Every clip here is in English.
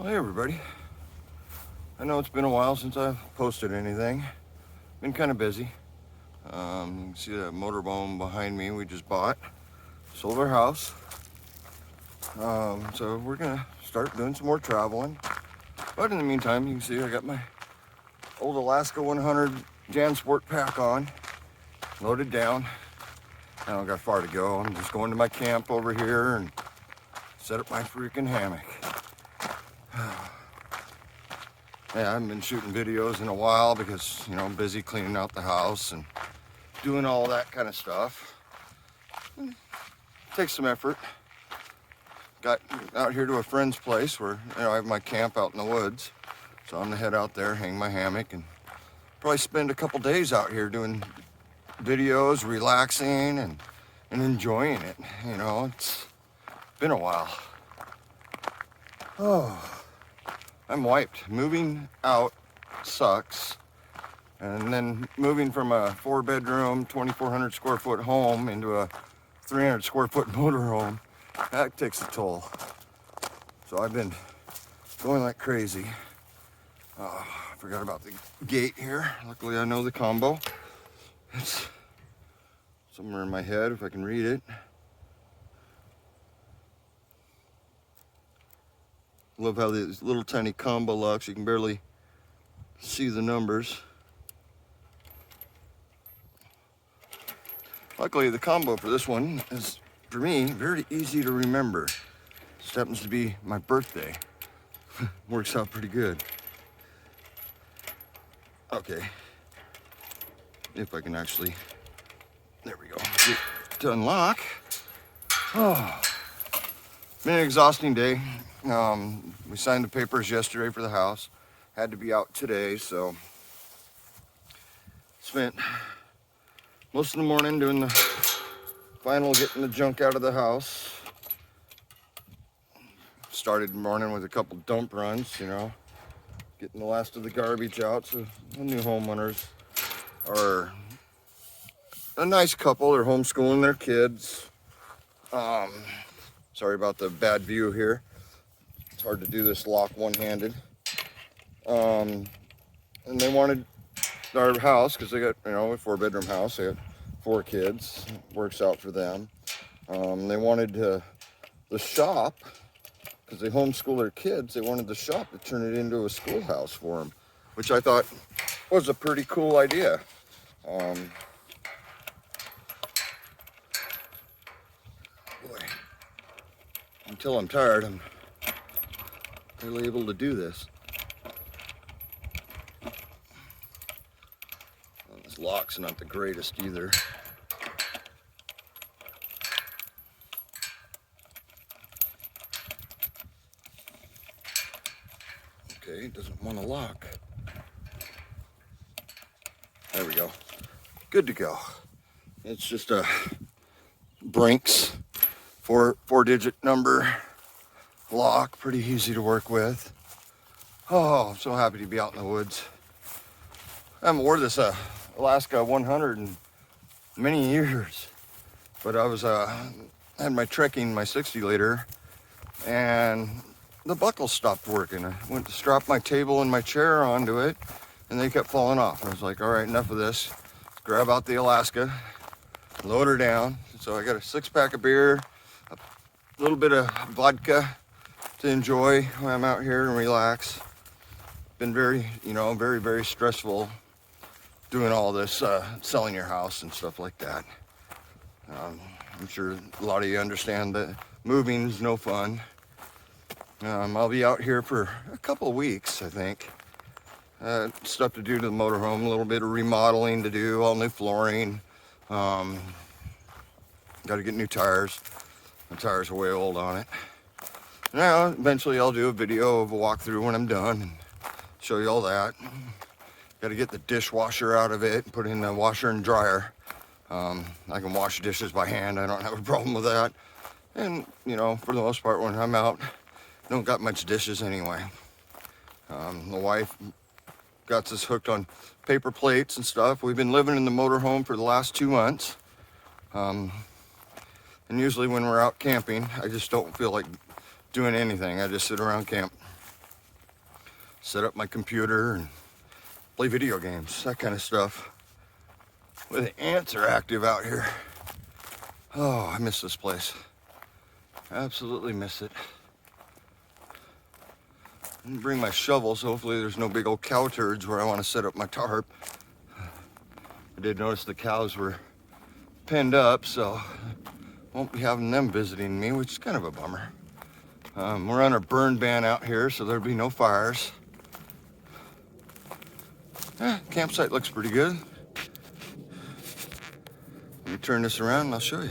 Well, hey everybody. I know it's been a while since I've posted anything. Been kind of busy. You can see that motorhome behind me we just bought. Sold our house. So we're gonna start doing some more traveling. But in the meantime, you can see I got my old Alaska 100 JanSport pack on, loaded down. I don't got far to go. I'm just going to my camp over here and set up my freaking hammock. Yeah, I haven't been shooting videos in a while because, you know, I'm busy cleaning out the house and doing all that kind of stuff. It takes some effort. Got out here to a friend's place where, you know, I have my camp out in the woods. So I'm gonna head out there, hang my hammock, and probably spend a couple days out here doing videos, relaxing and enjoying it. You know, it's been a while. Oh. I'm wiped. Moving out sucks. And then moving from a 4-bedroom, 2,400 square foot home into a 300 square foot motorhome, that takes a toll. So I've been going like crazy. Oh, I forgot about the gate here. Luckily I know the combo. It's somewhere in my head if I can read it. Love how these little tiny combo locks, you can barely see the numbers. Luckily the combo for this one is, for me, very easy to remember. Just happens to be my birthday. Works out pretty good. Okay. If I can actually, there we go, get to unlock. Oh, been an exhausting day. We signed the papers yesterday for the house. Had to be out today, so spent most of the morning doing the final getting the junk out of the house. Started the morning with a couple dump runs, you know, getting the last of the garbage out. So the new homeowners are a nice couple. They're homeschooling their kids. Sorry about the bad view here. It's hard to do this lock one-handed. And they wanted our house because they got, you know, a 4-bedroom house. They have 4 kids. Works out for them. They wanted the shop, because they homeschool their kids, they wanted the shop to turn it into a schoolhouse for them, which I thought was a pretty cool idea. Boy, until I'm tired, I'm barely able to do this. Well, this lock's not the greatest either. Okay, it doesn't want to lock. There we go. Good to go. It's just a Brinks 4-digit number lock, pretty easy to work with. Oh, I'm so happy to be out in the woods. I haven't wore this Alaska 100 in many years, but I was had my trekking, my 60 liter, and the buckles stopped working. I went to strap my table and my chair onto it, and they kept falling off. I was like, all right, enough of this. Grab out the Alaska, load her down. So I got a 6-pack of beer, a little bit of vodka to enjoy when I'm out here and relax. Been very, you know, very, very stressful doing all this, selling your house and stuff like that. I'm sure a lot of you understand that moving is no fun. I'll be out here for a couple of weeks, I think. Stuff to do to the motorhome, a little bit of remodeling to do, all new flooring. Got to get new tires. The tires are way old on it. Now, eventually I'll do a video of a walkthrough when I'm done and show you all that. Got to get the dishwasher out of it and put it in the washer and dryer. I can wash dishes by hand. I don't have a problem with that. And, you know, for the most part, when I'm out, don't got much dishes anyway. The wife got us hooked on paper plates and stuff. We've been living in the motorhome for the last 2 months. And usually when we're out camping, I just don't feel like doing anything. I just sit around camp set up my computer and play video games, that kind of stuff. Well, the ants are active out here. Oh, I miss this place. Absolutely miss it. I'm gonna bring my shovel, so hopefully there's no big old cow turds where I want to set up my tarp. I did notice the cows were penned up, so won't be having them visiting me, which is kind of a bummer. We're on a burn ban out here, so there'll be no fires. Campsite looks pretty good. Let me turn this around and I'll show you.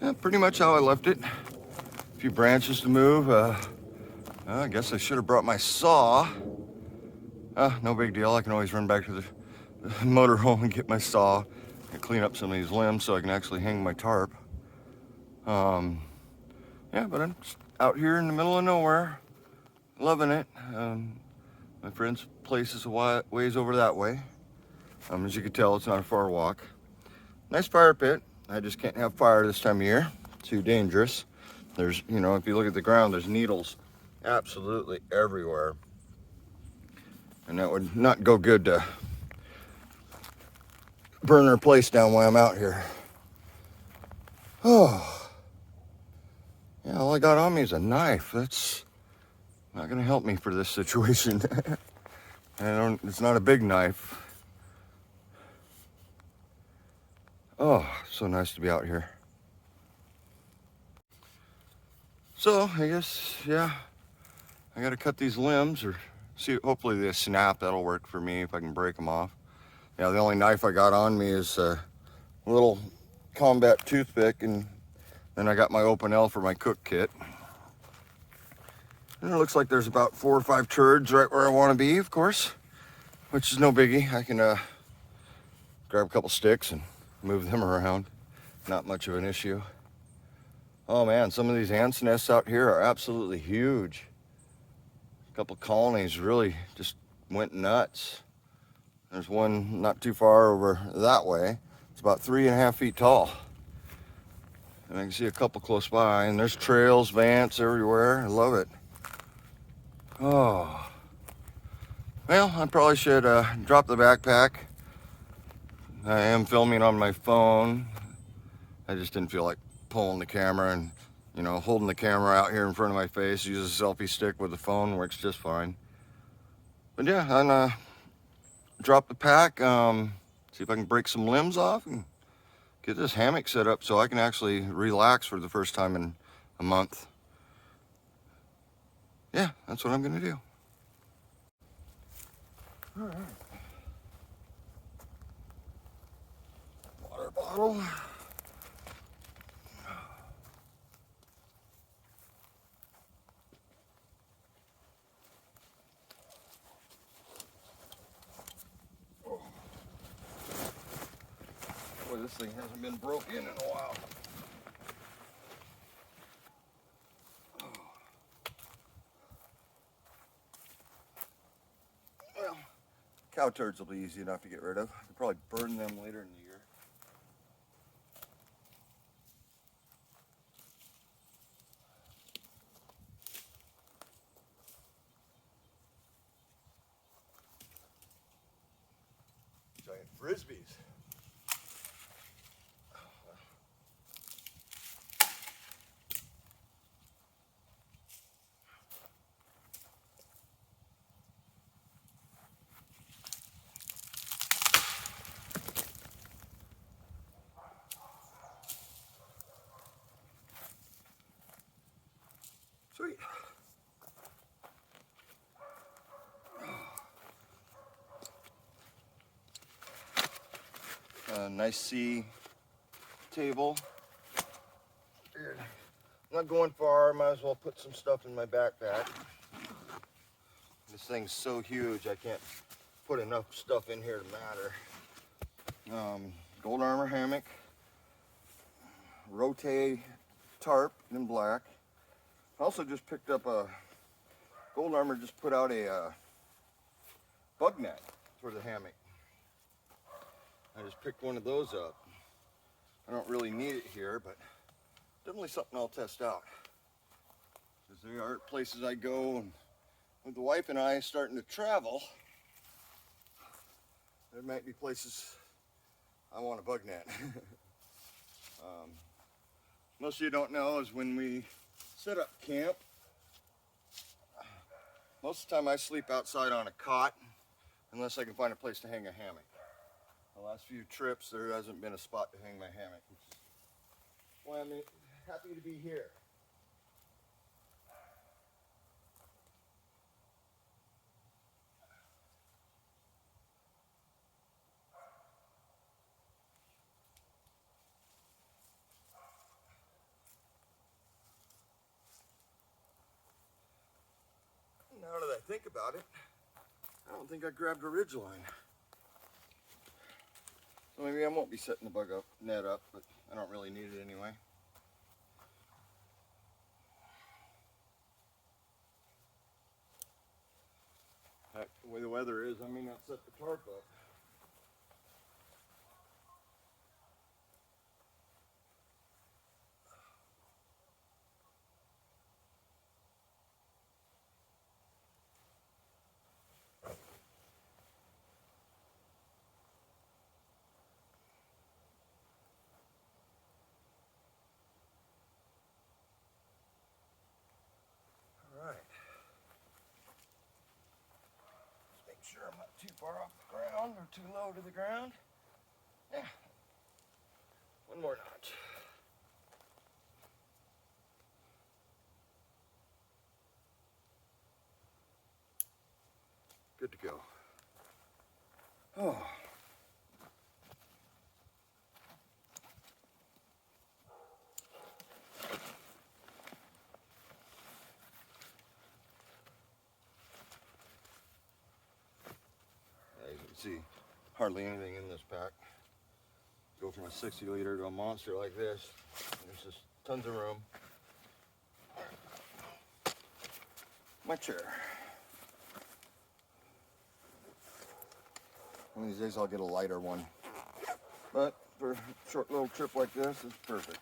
Yeah, pretty much how I left it. A few branches to move. I guess I should have brought my saw. No big deal. I can always run back to the motorhome and get my saw and clean up some of these limbs so I can actually hang my tarp. Yeah, but I'm just out here in the middle of nowhere, loving it. My friend's place is a ways over that way. As you can tell, it's not a far walk. Nice fire pit. I just can't have fire this time of year. Too dangerous. There's, you know, if you look at the ground, there's needles absolutely everywhere. And that would not go good to burn our place down while I'm out here. Oh. Yeah, all I got on me is a knife. That's not gonna help me for this situation. It's not a big knife. Oh, so nice to be out here. So, I guess, yeah, I gotta cut these limbs or see, hopefully they snap. That'll work for me if I can break them off. Yeah, the only knife I got on me is a little combat toothpick, and then I got my Open L for my cook kit. And it looks like there's about 4 or 5 turds right where I want to be, of course, which is no biggie. I can grab a couple sticks and move them around. Not much of an issue. Oh man, some of these ants nests out here are absolutely huge. A couple colonies really just went nuts. There's one not too far over that way. It's about 3.5 feet tall. And I can see a couple close by, and there's trails, vants everywhere. I love it. Oh. Well, I probably should drop the backpack. I am filming on my phone. I just didn't feel like pulling the camera and, you know, holding the camera out here in front of my face. Use a selfie stick with the phone, works just fine. But yeah, I'm drop the pack, see if I can break some limbs off and get this hammock set up so I can actually relax for the first time in a month. Yeah, that's what I'm gonna do. All right. Water bottle. Boy, this thing hasn't been broken in a while. Well, cow turds will be easy enough to get rid of. I could probably burn them later in the year. Giant frisbees. Sweet. Nice sea table. I'm not going far, might as well put some stuff in my backpack. This thing's so huge I can't put enough stuff in here to matter. Gold Armor hammock, Rote tarp in black. I also just picked up a Gold Armor, just put out a bug net for the hammock. I just picked one of those up. I don't really need it here, but definitely something I'll test out. Because there are places I go and with the wife and I starting to travel, there might be places I want a bug net. Most of you don't know is when we set up camp, most of the time I sleep outside on a cot unless I can find a place to hang a hammock. The last few trips there hasn't been a spot to hang my hammock, which is why I'm happy to be here. Now that I think about it, I don't think I grabbed a ridgeline. So maybe I won't be setting the bug up, net up, but I don't really need it anyway. Heck, the way the weather is, I may not set the tarp up. Sure I'm not too far off the ground or too low to the ground. Yeah, one more notch. Good to go. Oh. As you can see, hardly anything in this pack. Go from a 60 liter to a monster like this. There's just tons of room. My chair. One of these days I'll get a lighter one. But for a short little trip like this, it's perfect.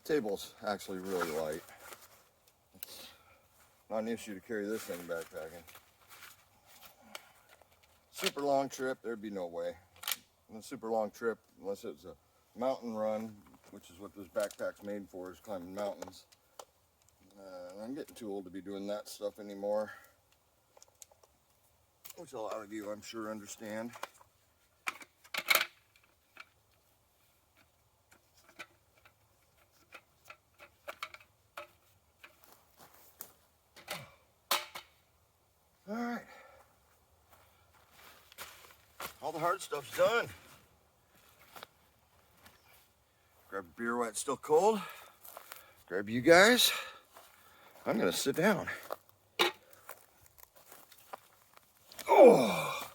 Table's actually really light. It's not an issue to carry this thing backpacking. Super long trip, there'd be no way. On a super long trip, unless it's a mountain run, which is what this backpack's made for, is climbing mountains. I'm getting too old to be doing that stuff anymore, which a lot of you, I'm sure, understand. All right. All the hard stuff's done. Grab a beer while it's still cold. Grab you guys. I'm gonna sit down. Oh.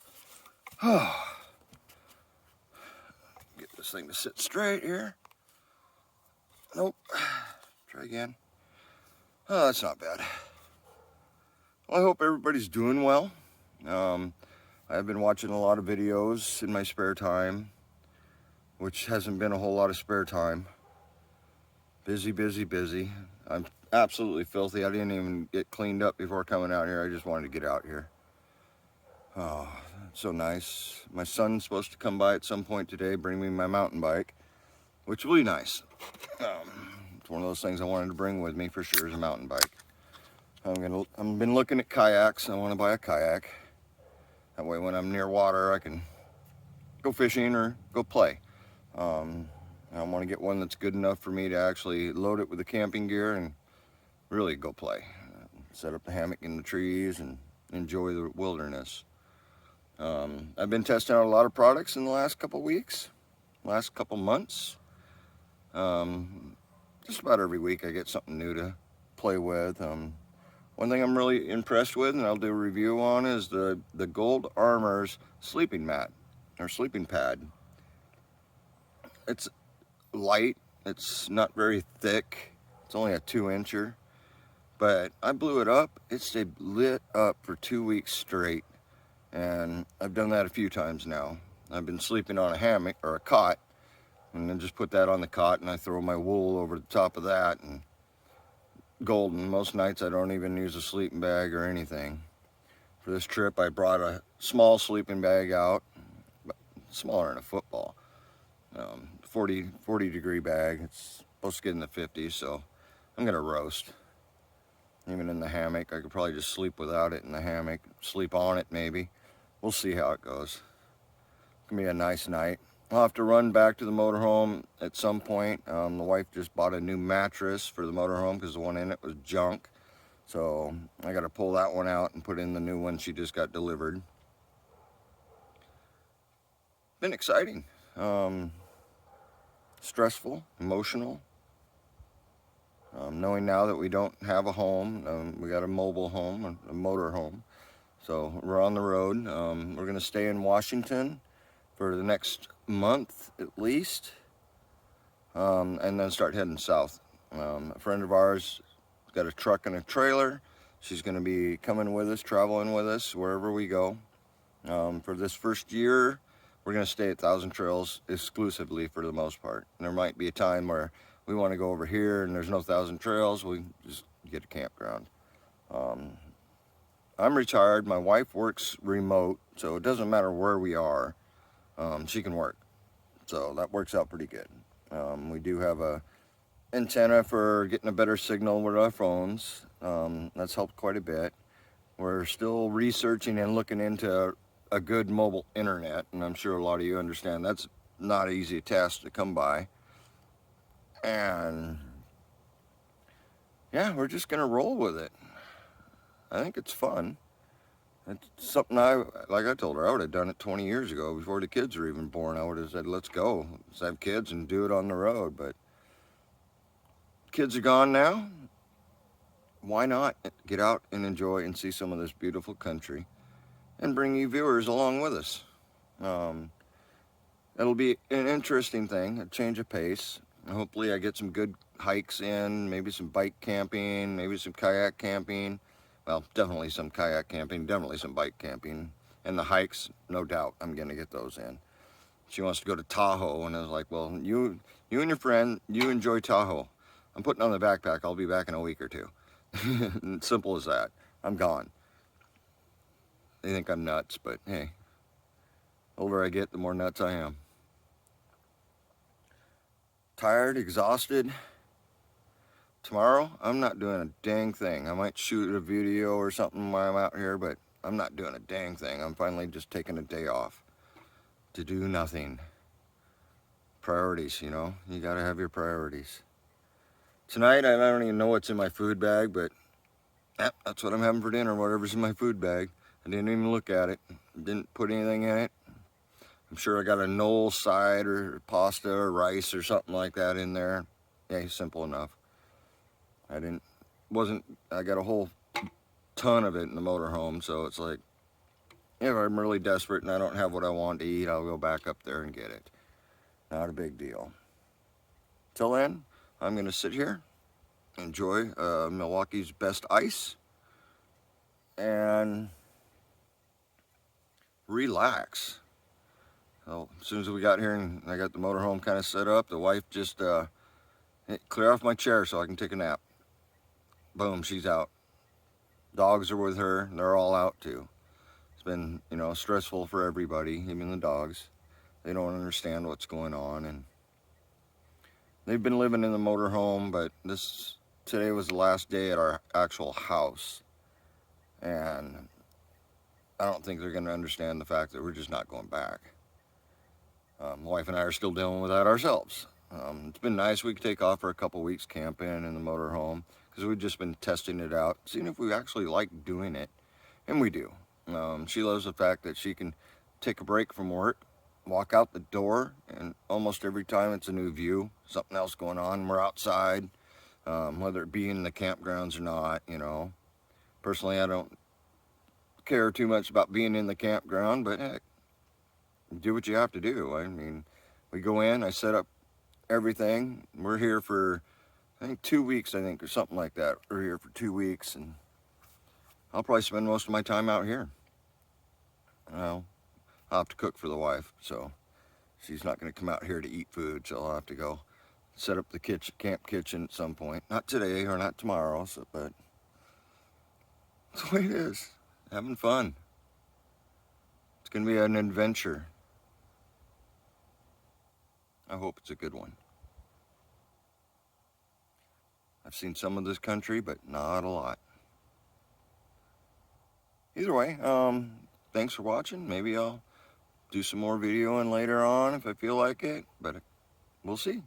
Get this thing to sit straight here. Nope. Try again. Oh, that's not bad. Well, I hope everybody's doing well. I've been watching a lot of videos in my spare time, which hasn't been a whole lot of spare time. Busy, busy, busy. I'm absolutely filthy. I didn't even get cleaned up before coming out here. I just wanted to get out here. Oh, so nice. My son's supposed to come by at some point today, bring me my mountain bike, which will be nice. It's one of those things I wanted to bring with me for sure, is a mountain bike. I've been looking at kayaks. I want to buy a kayak. That way when I'm near water, I can go fishing or go play. I want to get one that's good enough for me to actually load it with the camping gear and really go play. Set up the hammock in the trees and enjoy the wilderness. I've been testing out a lot of products in the last couple weeks, last couple months. Just about every week I get something new to play with. One thing I'm really impressed with, and I'll do a review on, is the Gold Armor's sleeping mat, or sleeping pad. It's light, it's not very thick, it's only a 2-incher, but I blew it up. It stayed lit up for 2 weeks straight, and I've done that a few times now. I've been sleeping on a hammock or a cot, and then just put that on the cot, and I throw my wool over the top of that, and golden. Most nights I don't even use a sleeping bag or anything. For this trip I brought a small sleeping bag out, smaller than a football, 40 degree bag. It's supposed to get in the 50s, so I'm gonna roast. Even in the hammock, I could probably just sleep without it in the hammock, sleep on it maybe. We'll see how it goes. It's gonna be a nice night. I'll have to run back to the motorhome at some point. The wife just bought a new mattress for the motorhome because the one in it was junk. So I got to pull that one out and put in the new one she just got delivered. Been exciting. Stressful, emotional. Knowing now that we don't have a home, we got a mobile home, a motor home. So we're on the road. We're going to stay in Washington for the next month at least, and then start heading south. A friend of ours got a truck and a trailer. She's going to be coming with us, traveling with us wherever we go. For this first year, we're going to stay at Thousand Trails exclusively for the most part. And there might be a time where we want to go over here and there's no Thousand Trails, we just get a campground. I'm retired. My wife works remote, so it doesn't matter where we are. She can work, so that works out pretty good. We do have a antenna for getting a better signal with our phones. That's helped quite a bit. We're still researching and looking into a good mobile internet, and I'm sure a lot of you understand that's not an easy task to come by. And yeah, we're just gonna roll with it. I think it's fun. It's something like I told her, I would have done it 20 years ago before the kids were even born. I would have said, let's go, let's have kids and do it on the road. But kids are gone now. Why not get out and enjoy and see some of this beautiful country and bring you viewers along with us? It'll be an interesting thing, a change of pace. Hopefully I get some good hikes in, maybe some bike camping, maybe some kayak camping. Well, definitely some kayak camping, definitely some bike camping. And the hikes, no doubt, I'm gonna get those in. She wants to go to Tahoe, and I was like, well, you and your friend, you enjoy Tahoe. I'm putting on the backpack, I'll be back in a week or two. Simple as that. I'm gone. They think I'm nuts, but hey, the older I get, the more nuts I am. Tired, exhausted. Tomorrow, I'm not doing a dang thing. I might shoot a video or something while I'm out here, but I'm not doing a dang thing. I'm finally just taking a day off to do nothing. Priorities, you know? You gotta have your priorities. Tonight, I don't even know what's in my food bag, but that's what I'm having for dinner, whatever's in my food bag. I didn't even look at it. Didn't put anything in it. I'm sure I got a Knoll side or pasta or rice or something like that in there. Yeah, simple enough. I got a whole ton of it in the motorhome, so it's like, if I'm really desperate and I don't have what I want to eat, I'll go back up there and get it. Not a big deal. Till then, I'm gonna sit here, enjoy Milwaukee's best ice, and relax. So as soon as we got here and I got the motorhome kind of set up, the wife just clear off my chair so I can take a nap. Boom, she's out. Dogs are with her, they're all out too. It's been, you know, stressful for everybody, even the dogs. They don't understand what's going on, and they've been living in the motorhome, but today was the last day at our actual house. And I don't think they're gonna understand the fact that we're just not going back. My wife and I are still dealing with that ourselves. It's been nice. We could take off for a couple weeks camping in the motorhome because we've just been testing it out, seeing if we actually like doing it. and we do. She loves the fact that she can take a break from work, walk out the door, and almost every time it's a new view, something else going on. We're outside, whether it be in the campgrounds or not, you know. Personally, I don't care too much about being in the campground, but heck, do what you have to do. I mean, we go in, I set up everything. We're here for, I think, 2 weeks, I think, or something like that. We're here for 2 weeks, and I'll probably spend most of my time out here. Well, I'll have to cook for the wife, so she's not going to come out here to eat food, so I'll have to go set up the kitchen, camp kitchen at some point. Not today or not tomorrow, so, but that's the way it is. Having fun. It's going to be an adventure. I hope it's a good one. I've seen some of this country, but not a lot. Either way, thanks for watching. Maybe I'll do some more videoing later on if I feel like it, but we'll see.